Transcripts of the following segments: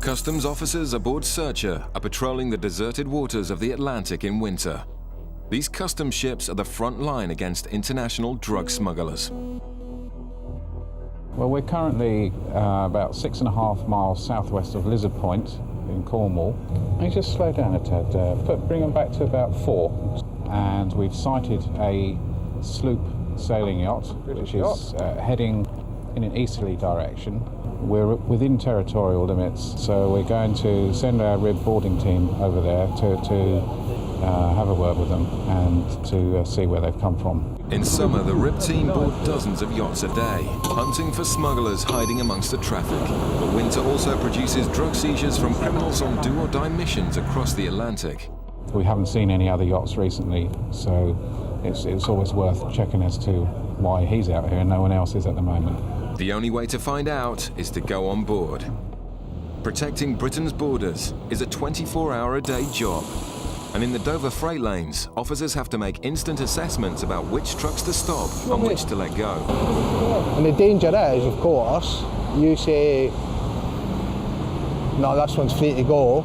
Customs officers aboard Searcher are patrolling the deserted waters of the Atlantic in winter. These customs ships are the front line against international drug smugglers. Well, we're currently about 6.5 miles southwest of Lizard Point in Cornwall. And just slow down a tad, bring them back to about 4. And we've sighted a sloop sailing yacht, which is heading in an easterly direction. We're within territorial limits, so we're going to send our RIB boarding team over there to have a word with them and to see where they've come from. In summer, the RIB team board dozens of yachts a day, hunting for smugglers hiding amongst the traffic. But winter also produces drug seizures from criminals on do-or-die missions across the Atlantic. We haven't seen any other yachts recently, so it's always worth checking as to why he's out here and no one else is at the moment. The only way to find out is to go on board. Protecting Britain's borders is a 24-hour-a-day job. And in the Dover freight lanes, officers have to make instant assessments about which trucks to stop and which to let go. And the danger is, of course, you say, no, this one's free to go,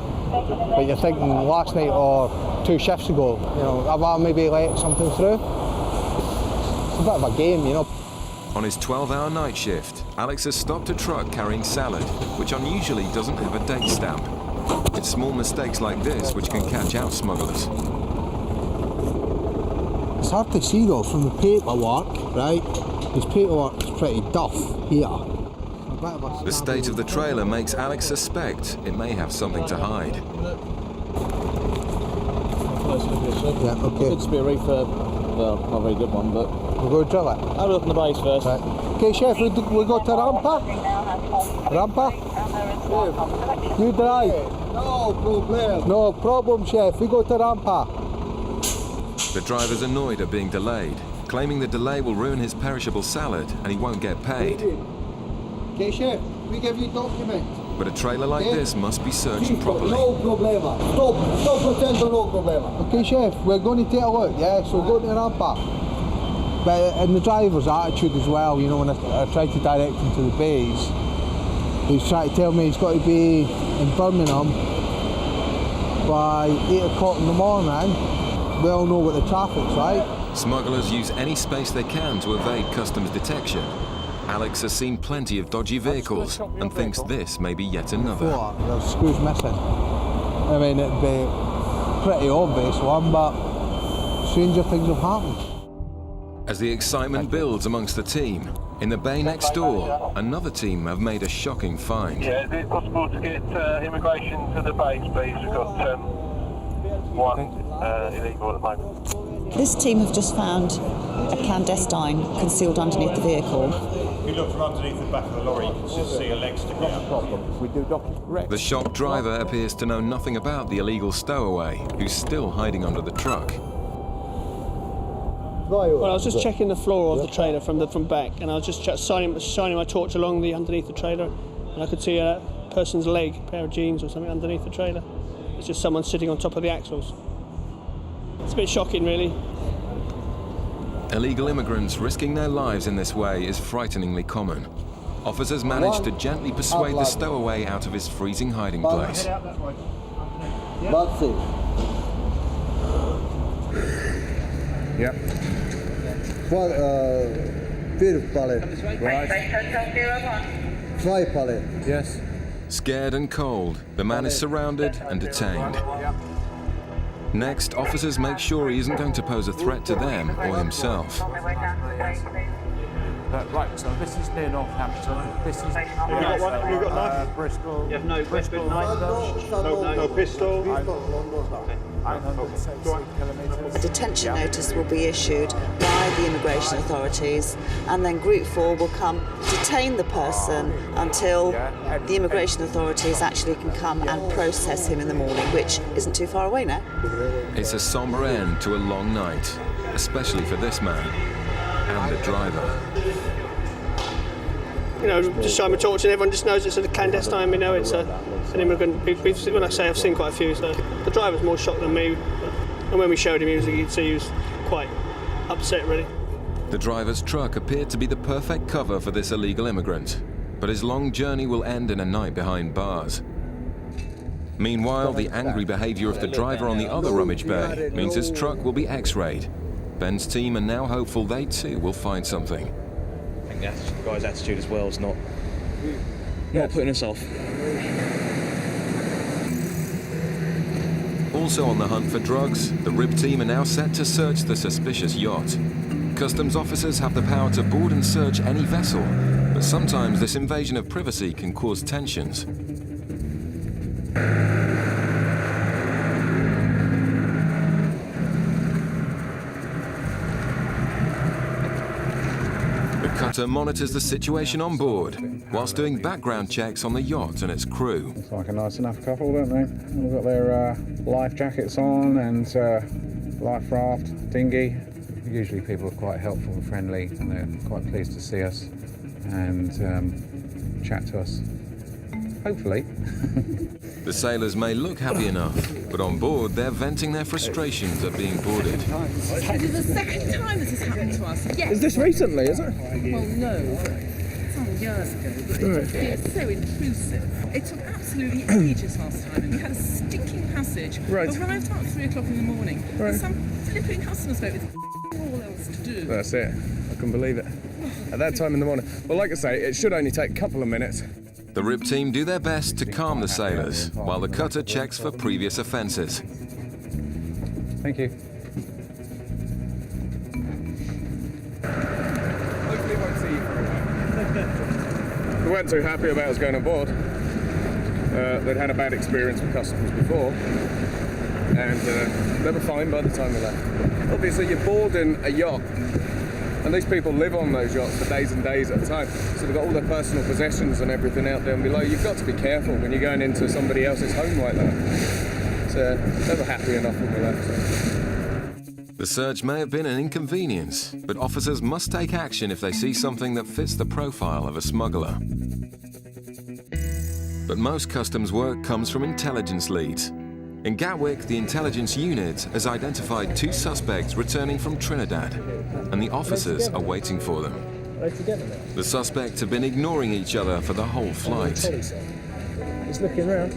but you're thinking last night or 2 shifts ago, you know, have I maybe let something through? It's a bit of a game, you know. On his 12-hour night shift, Alex has stopped a truck carrying salad, which unusually doesn't have a date stamp. It's small mistakes like this which can catch out smugglers. It's hard to see though from the paperwork, right? His paperwork is pretty duff here. The state of the trailer makes Alex suspect it may have something to hide. Yeah, okay. Looks to be a refurb. Well, not a very good one, but... We'll go drill it. Have a look on the base first. Right. Okay, Chef, we go to Rampa? Rampa? Yeah. You drive. No problem. No problem, Chef. We go to Rampa. The driver's annoyed at being delayed, claiming the delay will ruin his perishable salad and he won't get paid. Okay, Chef, we give you document. But a trailer like this must be searched properly. No problema. Stop pretending no problema. Okay, Chef, we're going to take a look, yeah? So go to Rampa. But and the driver's attitude as well, you know, when I tried to direct him to the base, he's trying to tell me he's got to be in Birmingham by 8 o'clock in the morning. We all know what the traffic's like. Smugglers use any space they can to evade customs detection. Alex has seen plenty of dodgy vehicles and thinks this may be yet another. There's screws missing. I mean, it'd be a pretty obvious one, but stranger things have happened. As the excitement builds amongst the team, in the bay next door, another team have made a shocking find. Yeah, is it possible to get immigration to the base, please? We've got one illegal at the moment. This team have just found a clandestine concealed underneath the vehicle. If you look from underneath the back of the lorry, you can just see a leg sticking out. The shocked driver appears to know nothing about the illegal stowaway, who's still hiding under the truck. Well, I was just checking the floor of the trailer from back, and I was just shining my torch along the underneath the trailer, and I could see a person's leg, a pair of jeans or something underneath the trailer. It's just someone sitting on top of the axles. It's a bit shocking, really. Illegal immigrants risking their lives in this way is frighteningly common. Officers manage to gently persuade the stowaway out of his freezing hiding place. Yeah. Well, pallet. Right. 5 pallet. Yes. Scared and cold, the man is surrounded and detained. Next, officers make sure he isn't going to pose a threat to them or himself. Right, so this is near Northampton. This is You got one? You got knife? Bristol. You have no Bristol knife? No pistol? 960 kilometres. A detention notice will be issued by the immigration authorities, and then Group 4 will come detain the person until the immigration authorities actually can come and process him in the morning, which isn't too far away now. It's a somber end to a long night, especially for this man and the driver. You know, just shine my torch and everyone just knows it's a clandestine. We know it's an immigrant. When I say I've seen quite a few, so the driver's more shocked than me. And when we showed him, you'd see he was quite upset, really. The driver's truck appeared to be the perfect cover for this illegal immigrant, but his long journey will end in a night behind bars. Meanwhile, the angry behaviour of the driver on the other rummage bay means his truck will be X-rayed. Ben's team are now hopeful they too will find something. I think the guy's attitude as well is not putting us off. Also on the hunt for drugs, the RIB team are now set to search the suspicious yacht. Customs officers have the power to board and search any vessel, but sometimes this invasion of privacy can cause tensions. The cutter monitors the situation on board, whilst doing background checks on the yacht and its crew. Looks like a nice enough couple, don't they? They've got their life jackets on and life raft, dinghy. Usually people are quite helpful and friendly, and they're quite pleased to see us and chat to us. Hopefully. The sailors may look happy enough, but on board they're venting their frustrations at being boarded. This is the second time this has happened to us. Yes. Is this recently, is it? Well, no. Some years ago, but it was so intrusive. It took absolutely ages last time, and we had a stinking passage. Right. We arrived about 3 o'clock in the morning. Right. And some flipping customs boat with all else to do. That's it. I can believe it. At that time in the morning. Well, like I say, it should only take a couple of minutes. The RIB team do their best to calm the sailors, while the cutter checks for previous offences. Thank you. Hopefully we won't see you for a while. We weren't too happy about us going on board. They'd had a bad experience with customs before, and they were fine by the time we left. Obviously, you're boarding a yacht, and these people live on those yachts for days and days at a time, so they've got all their personal possessions and everything out there and below. You've got to be careful when you're going into somebody else's home like that. So they were happy enough when we left. So. The search may have been an inconvenience, but officers must take action if they see something that fits the profile of a smuggler. But most customs work comes from intelligence leads. In Gatwick, the intelligence unit has identified 2 suspects returning from Trinidad, and the officers are waiting for them. The suspects have been ignoring each other for the whole flight. He's looking around.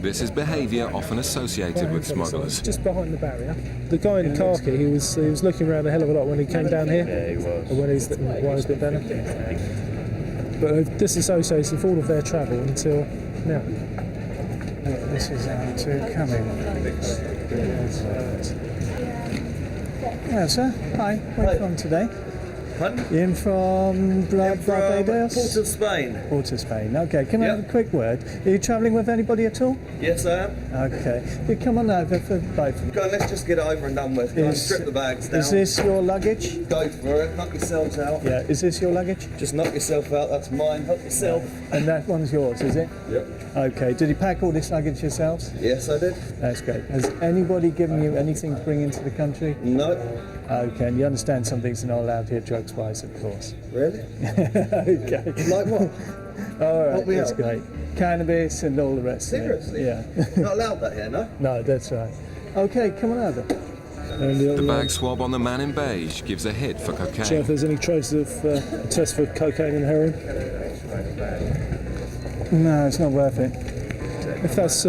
This is behaviour often associated with smugglers. Just behind the barrier. The guy in khaki, he was looking around a hell of a lot when he came down here. Yeah, he was. Or while he's been down here. But they've disassociated all of their travel until now. This is to come in. Hello, sir. Hi. Where are you from today? Pardon? You in from Barbados? Port of Spain. Port of Spain. Okay, can I have a quick word? Are you travelling with anybody at all? Yes, I am. Okay. You come on over for both. Go on, let's just get it over and done with. Go and strip the bags down. Is this your luggage? Go for it. Knock yourselves out. Yeah. Is this your luggage? Just knock yourself out. That's mine. Help yourself. And that one's yours, is it? Yep. Okay. Did you pack all this luggage yourselves? Yes, I did. That's great. Has anybody given you anything to bring into the country? No. Okay. And you understand some things are not allowed here, drugs-wise, of course. Really? Okay. Like what? All right. Help me That's out. great. Cannabis and all the rest. Seriously? Of it. Yeah. Not allowed that here, no? No, that's right. Okay, come on over. And The bag swab on the man in beige gives a hit for check if cocaine. there's any traces of a test for cocaine and heroin. No, it's not worth it. If that's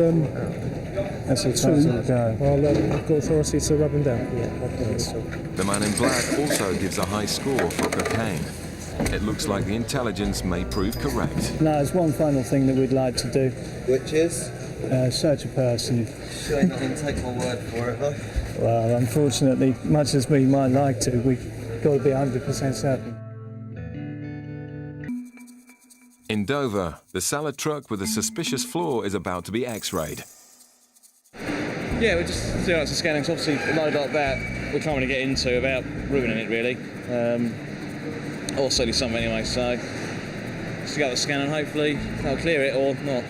That's the true, time to go. I've got authority to rub him down. The man in black also gives a high score for cocaine. It looks like the intelligence may prove correct. No, there's one final thing that we'd like to do. Which is? Search a person. Sure you're not going to take my word for it, though? Well, unfortunately, much as we might like to, we've got to be 100% certain. In Dover, the salad truck with a suspicious flaw is about to be X-rayed. Yeah, we're just doing lots of scanning, 'cause obviously a load like that we can't really get into without ruining it, really. Or certainly some anyway, so just get the scan and hopefully they'll clear it or not.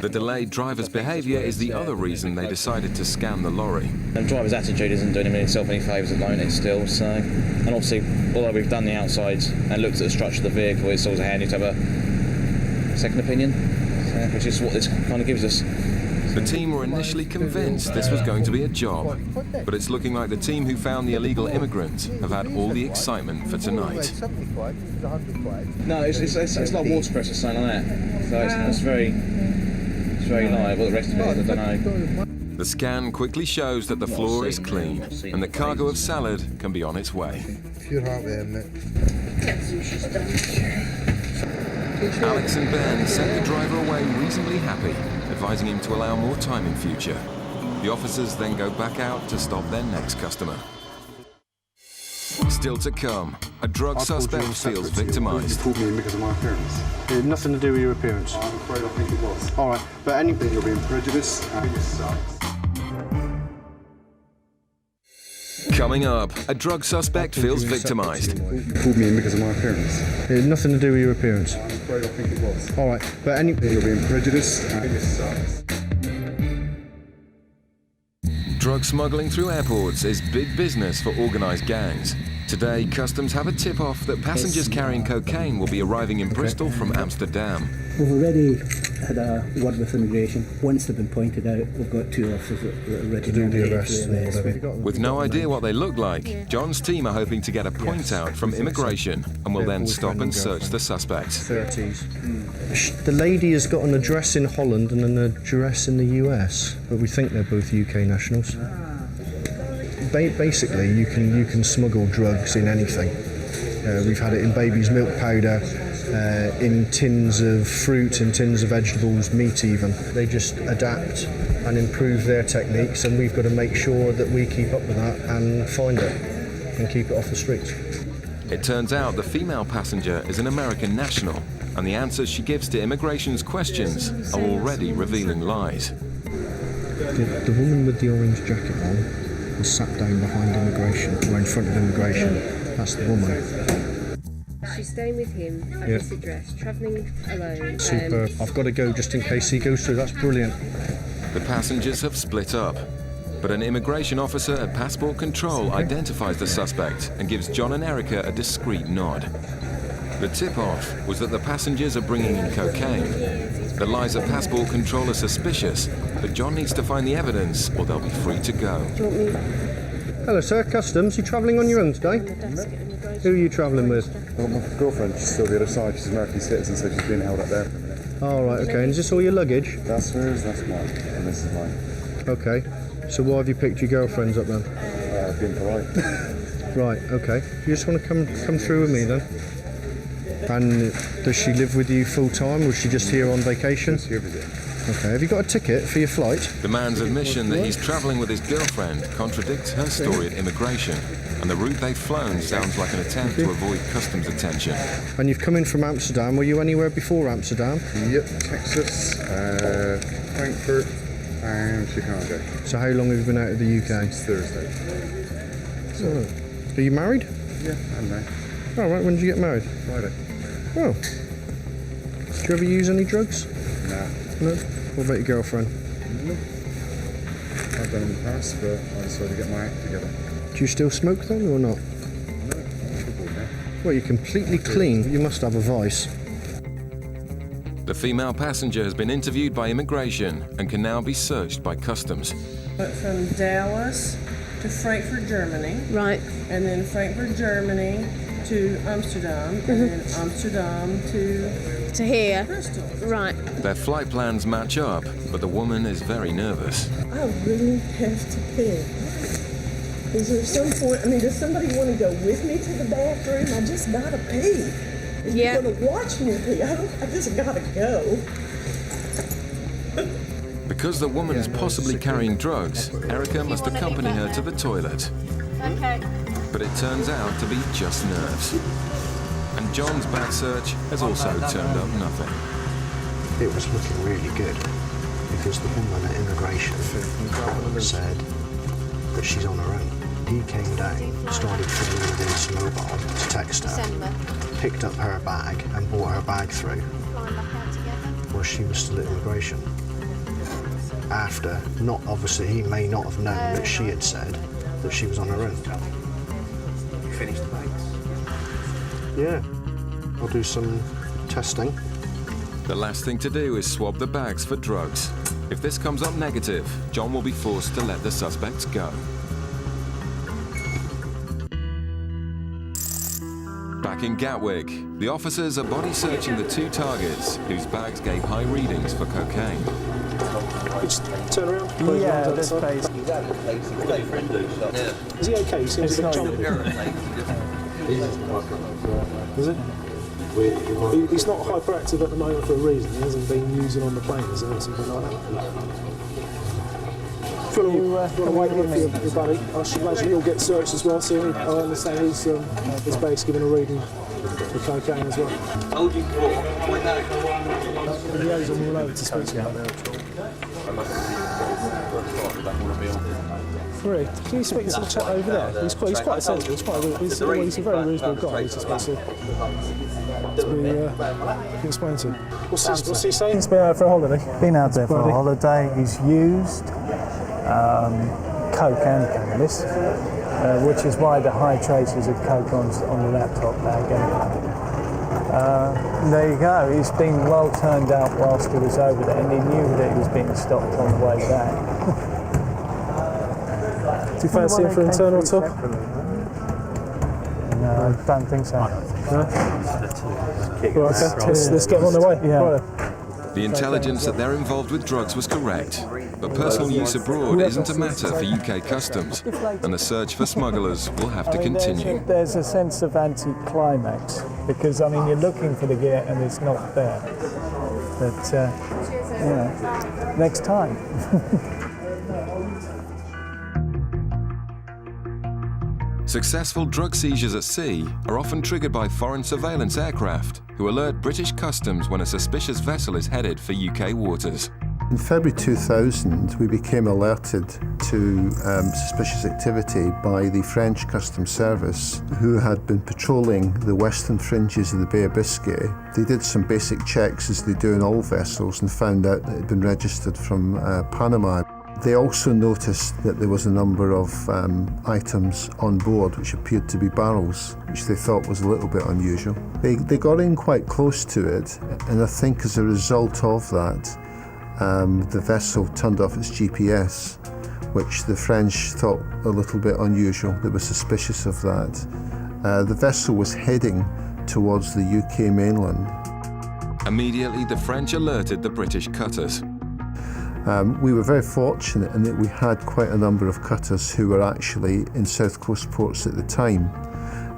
The delayed driver's behaviour is the other reason they decided to scan the lorry. The driver's attitude isn't doing himself any favours at the moment still, so... And obviously, although we've done the outsides and looked at the structure of the vehicle, it's always handy to have a second opinion, which is what this kind of gives us. The team were initially convinced this was going to be a job, but it's looking like the team who found the illegal immigrant have had all the excitement for tonight. No, it's like watercress or something like that, so it's very very live, all the rest of it, I don't know. The scan quickly shows that the floor is clean and the cargo of salad can be on its way. If you're happy, mate. Alex and Ben sent the driver away reasonably happy, advising him to allow more time in future. The officers then go back out to stop their next customer. Still to come, a drug suspect feels victimised. You called me in because of my appearance. It had nothing to do with your appearance. I'm afraid I think it was. All right, but anything You're being prejudiced and it sucks. Coming up, a drug suspect feels victimised. You called me in because of my appearance. It had nothing to do with your appearance. I'm afraid I think it was. All right, but anything You're being prejudiced and it sucks. Drug smuggling through airports is big business for organised gangs. Today, customs have a tip-off that passengers carrying cocaine will be arriving in Bristol from Amsterdam. We've already had a word with immigration. Once they've been pointed out, we've got 2 officers that are ready to do the arrest. With no idea what they look like, John's team are hoping to get a point out from immigration and will then stop and search the suspect. 30s. The lady has got an address in Holland and an address in the US, but we think they're both UK nationals. Basically, you can smuggle drugs in anything. We've had it in baby's milk powder, in tins of fruit, in tins of vegetables, meat even. They just adapt and improve their techniques, and we've got to make sure that we keep up with that and find it and keep it off the streets. It turns out the female passenger is an American national, and the answers she gives to immigration's questions are already revealing lies. The woman with the orange jacket on was sat down behind immigration, or in front of immigration. That's the woman. She's staying with him at this address, travelling alone. Superb. I've got to go just in case he goes through. That's brilliant. The passengers have split up, but an immigration officer at passport control identifies the suspect and gives John and Erica a discreet nod. The tip-off was that the passengers are bringing in cocaine. The lies at passport control are suspicious, but John needs to find the evidence or they'll be free to go. Hello sir, customs. You travelling on your own today? Who are you travelling with? Well, my girlfriend, she's still the other side. She's an American citizen, so she's being held up there. Oh, right, okay. And is this all your luggage? That's hers, that's mine, and this is mine. Okay. So why have you picked your girlfriends up then? Being polite. Right, okay. You just want to come through with me then? And does she live with you full time, or is she just here on vacation? Just here visit. Okay, have you got a ticket for your flight? The man's admission that he's travelling with his girlfriend contradicts her story at immigration, and the route they've flown sounds like an attempt to avoid customs attention. And you've come in from Amsterdam. Were you anywhere before Amsterdam? Yep, Texas, Frankfurt and Chicago. So how long have you been out of the UK? Since Thursday. So, are you married? Yeah, I'm married. All right, when did you get married? Friday. Oh. Do you ever use any drugs? Nah. No? What about your girlfriend? No. I've done in the past, but I decided to get my act together. Do you still smoke then, or not? No, I'm good boy now. Well, you're completely clean. You must have a vice. The female passenger has been interviewed by immigration and can now be searched by customs. Went from Dallas to Frankfurt, Germany. Right. And then Frankfurt, Germany to Amsterdam, and then Amsterdam to here. Bristol. Right. Their flight plans match up, but the woman is very nervous. I really have to pee. Is there some point, does somebody want to go with me to the bathroom? I just gotta pee. If you're gonna watch me pee, I just gotta go. Because the woman is possibly carrying drugs, Erica must accompany her to the toilet. Okay. But it turns out to be just nerves. And John's bag search has also turned up nothing. It was looking really good because the woman at immigration said that she's on her own. He came down, started fiddling with his mobile to text her, picked up her bag and brought her bag through while she was still at immigration. After, not obviously, he may not have known that she had said that she was on her own. You finished the bags? Yeah. I'll do some testing. The last thing to do is swab the bags for drugs. If this comes up negative, John will be forced to let the suspects go. Back in Gatwick, the officers are body searching the 2 targets whose bags gave high readings for cocaine. Just turn around. Yeah, this place. Is he okay? He seems a bit jumpy. Is it? He's not hyperactive at the moment for a reason. He hasn't been using on the planes or something like that. If you want to wait for your buddy, I should imagine he'll get searched as well soon. I understand his base given a reading for cocaine as well. Told you before. He goes all over to speak to you about that. Can you speak to the chap over there? He's quite sensible. He's a very reasonable guy. He's just wants to be explained to. What's he saying? He's been out for a holiday. Been out there for a holiday. He's used coke and cannabis, which is why the high traces of coke on the laptop bag. There you go. He's been well turned out whilst he was over there, and he knew that he was being stopped on the way back. Do you fancy him for internal talk? No, I don't think so. No? Well, okay. Let's get him on the way. Yeah. Right. The intelligence that they're involved with drugs was correct, but personal use abroad isn't a matter for UK customs, and the search for smugglers will have to continue. There's a sense of anti-climax, because, I mean, you're looking for the gear and it's not there. But, next time. Successful drug seizures at sea are often triggered by foreign surveillance aircraft who alert British customs when a suspicious vessel is headed for UK waters. In February 2000, we became alerted to suspicious activity by the French Customs Service, who had been patrolling the western fringes of the Bay of Biscay. They did some basic checks, as they do in all vessels, and found out that it had been registered from Panama. They also noticed that there was a number of items on board which appeared to be barrels, which they thought was a little bit unusual. They got in quite close to it, and I think as a result of that, the vessel turned off its GPS, which the French thought a little bit unusual. They were suspicious of that. The vessel was heading towards the UK mainland. Immediately, the French alerted the British cutters. We were very fortunate in that we had quite a number of cutters who were actually in South Coast ports at the time,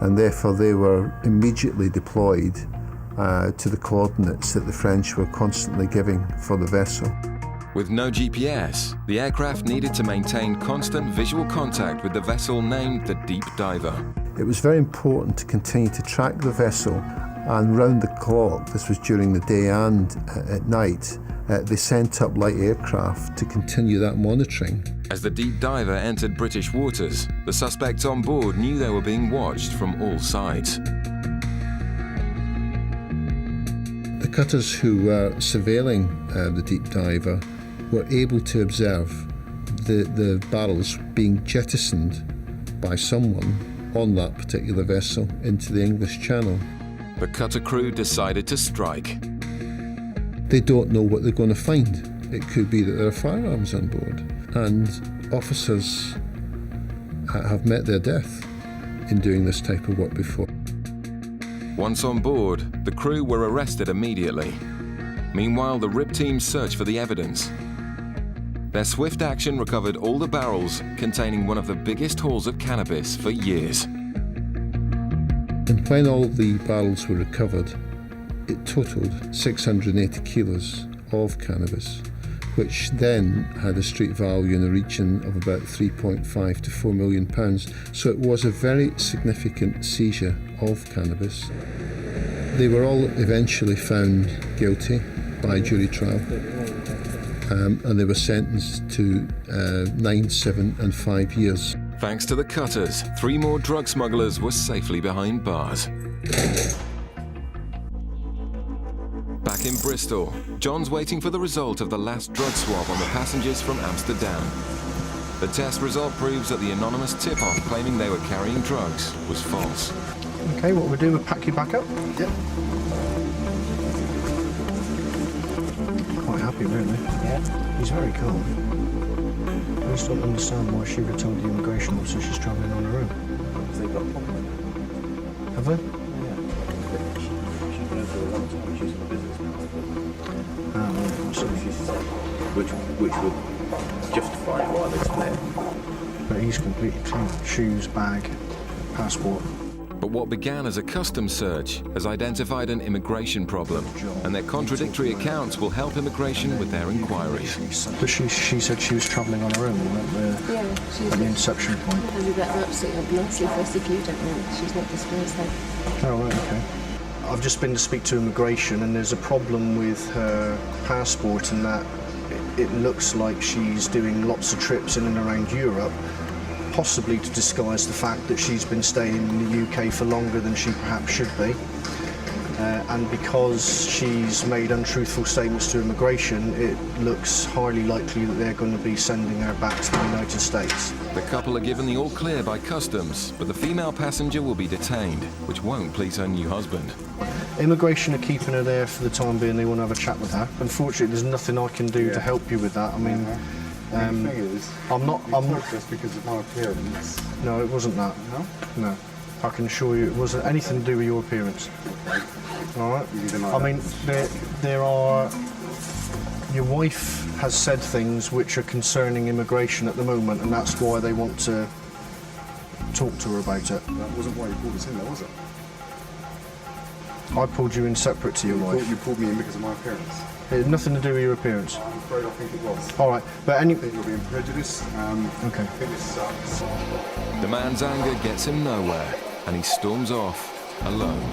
and therefore they were immediately deployed to the coordinates that the French were constantly giving for the vessel. With no GPS, the aircraft needed to maintain constant visual contact with the vessel named the Deep Diver. It was very important to continue to track the vessel, and round the clock, this was during the day and at night, they sent up light aircraft to continue that monitoring. As the Deep Diver entered British waters, the suspects on board knew they were being watched from all sides. The cutters who were surveilling the Deep Diver were able to observe the barrels being jettisoned by someone on that particular vessel into the English Channel. The cutter crew decided to strike. They don't know what they're going to find. It could be that there are firearms on board, and officers have met their death in doing this type of work before. Once on board, the crew were arrested immediately. Meanwhile, the RIB team searched for the evidence. Their swift action recovered all the barrels containing one of the biggest hauls of cannabis for years. And when all the barrels were recovered, it totaled 680 kilos of cannabis, which then had a street value in the region of about 3.5 to 4 million pounds. So it was a very significant seizure of cannabis. They were all eventually found guilty by jury trial, and they were sentenced to 9, 7 and 5 years. Thanks to the cutters, 3 more drug smugglers were safely behind bars. Back in Bristol, John's waiting for the result of the last drug swab on the passengers from Amsterdam. The test result proves that the anonymous tip-off claiming they were carrying drugs was false. Okay, what we'll do, we'll pack you back up. Yep. Quite happy, really. Yeah. He's very cool. I just don't understand why she would have told the immigration officer she's travelling on her own. They've got a problem. Have they? Yeah. She knows for a long time. She's in business now. So which would justify why they split. But he's completely clean. Shoes, bag, passport. But what began as a customs search has identified an immigration problem, and their contradictory accounts will help immigration with their inquiries. But she said she was travelling on her own at the inception point. Has that absolutely obviously first if you don't know she's not disclosed that. Oh, right, okay. I've just been to speak to immigration, and there's a problem with her passport in that it looks like she's doing lots of trips in and around Europe, possibly to disguise the fact that she's been staying in the UK for longer than she perhaps should be. And because she's made untruthful statements to immigration, it looks highly likely that they're going to be sending her back to the United States. The couple are given the all clear by customs, but the female passenger will be detained, which won't please her new husband. Immigration are keeping her there for the time being. They want to have a chat with her. Unfortunately, there's nothing I can do to help you with that. I mean, the thing is, I'm not just because of my appearance. No, it wasn't that. No? No. I can assure you it wasn't anything to do with your appearance. All right? I mean, there are... Your wife has said things which are concerning immigration at the moment, and that's why they want to talk to her about it. That wasn't why you pulled us in there, was it? I pulled you in separate to your wife. You pulled me in because of my appearance. It had nothing to do with your appearance. I'm afraid I think it was. All right, but I think you're being prejudiced. Okay. I think this sucks. The man's anger gets him nowhere, and he storms off alone.